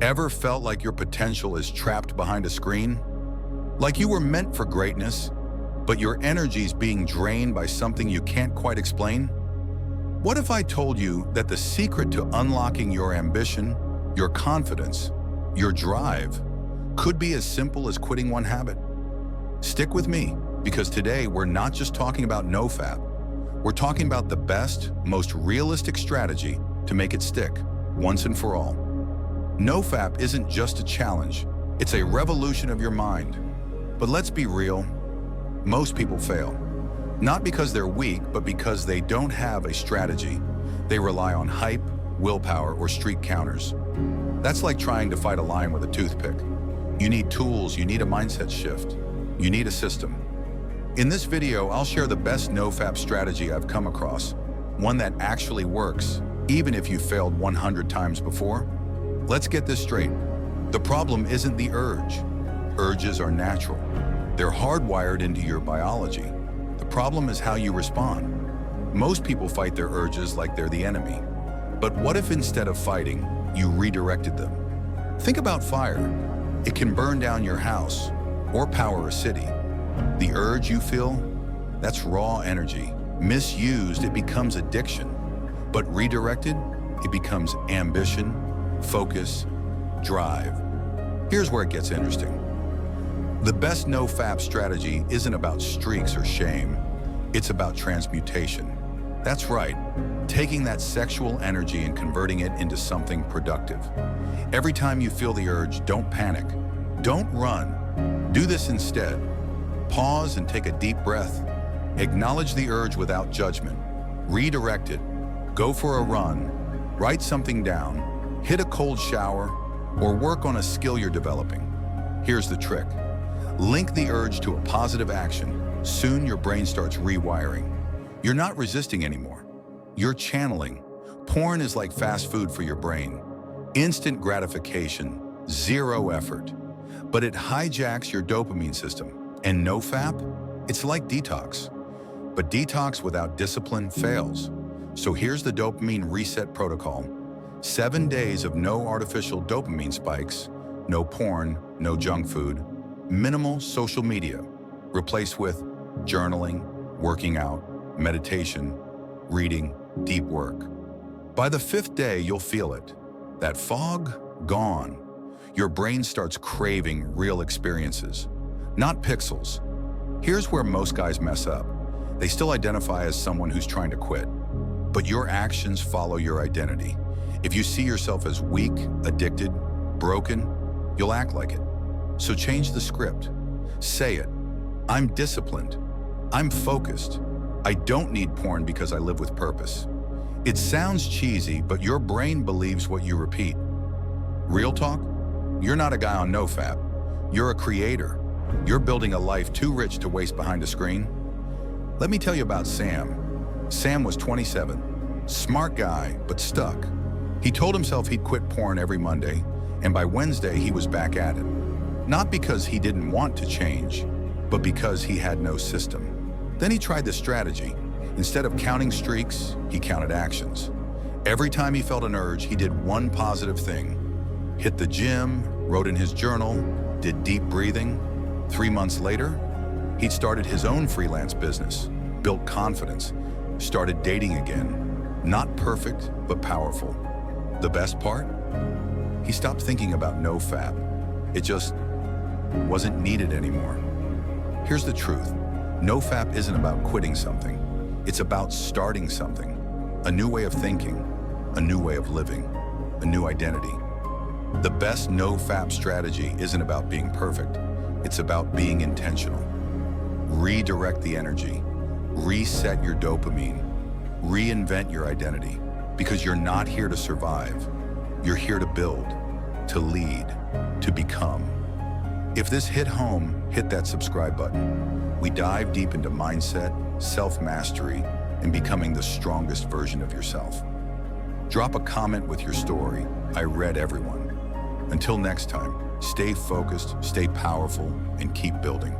Ever felt like your potential is trapped behind a screen? Like you were meant for greatness, but your energy's being drained by something you can't quite explain? What if I told you that the secret to unlocking your ambition, your confidence, your drive, could be as simple as quitting one habit? Stick with me, because today we're not just talking about NoFap. We're talking about the best, most realistic strategy to make it stick, once and for all. NoFap isn't just a challenge, it's a revolution of your mind. But let's be real, most people fail. Not because they're weak, but because they don't have a strategy. They rely on hype, willpower, or streak counters. That's like trying to fight a lion with a toothpick. You need tools, you need a mindset shift, you need a system. In this video, I'll share the best NoFap strategy I've come across, one that actually works, even if you failed 100 times before. Let's get this straight. The problem isn't the urge. Urges are natural. They're hardwired into your biology. The problem is how you respond. Most people fight their urges like they're the enemy. But what if instead of fighting, you redirected them? Think about fire. It can burn down your house or power a city. The urge you feel, that's raw energy. Misused, it becomes addiction. But redirected, it becomes ambition, focus, drive. Here's where it gets interesting. The best NoFap strategy isn't about streaks or shame. It's about transmutation. That's right, taking that sexual energy and converting it into something productive. Every time you feel the urge, don't panic. Don't run. Do this instead. Pause and take a deep breath. Acknowledge the urge without judgment. Redirect it. Go for a run. Write something down. Hit a cold shower, or work on a skill you're developing. Here's the trick. Link the urge to a positive action. Soon your brain starts rewiring. You're not resisting anymore. You're channeling. Porn is like fast food for your brain. Instant gratification, zero effort. But it hijacks your dopamine system. And NoFap? It's like detox. But detox without discipline fails. So here's the dopamine reset protocol. 7 days of no artificial dopamine spikes, no porn, no junk food, minimal social media, replaced with journaling, working out, meditation, reading, deep work. By the 5th day, you'll feel it. That fog, gone. Your brain starts craving real experiences, not pixels. Here's where most guys mess up. They still identify as someone who's trying to quit, but your actions follow your identity. If you see yourself as weak, addicted, broken, you'll act like it. So change the script. Say it. I'm disciplined. I'm focused. I don't need porn because I live with purpose. It sounds cheesy, but your brain believes what you repeat. Real talk? You're not a guy on NoFap. You're a creator. You're building a life too rich to waste behind a screen. Let me tell you about Sam. Sam was 27. Smart guy, but stuck. He told himself he'd quit porn every Monday, and by Wednesday he was back at it. Not because he didn't want to change, but because he had no system. Then he tried this strategy. Instead of counting streaks, he counted actions. Every time he felt an urge, he did one positive thing. Hit the gym, wrote in his journal, did deep breathing. 3 months later, he'd started his own freelance business, built confidence, started dating again. Not perfect, but powerful. The best part? He stopped thinking about NoFap. It just wasn't needed anymore. Here's the truth. NoFap isn't about quitting something. It's about starting something. A new way of thinking, a new way of living, a new identity. The best NoFap strategy isn't about being perfect. It's about being intentional. Redirect the energy. Reset your dopamine. Reinvent your identity. Because you're not here to survive. You're here to build, to lead, to become. If this hit home, hit that subscribe button. We dive deep into mindset, self-mastery, and becoming the strongest version of yourself. Drop a comment with your story. I read everyone. Until next time, stay focused, stay powerful, and keep building.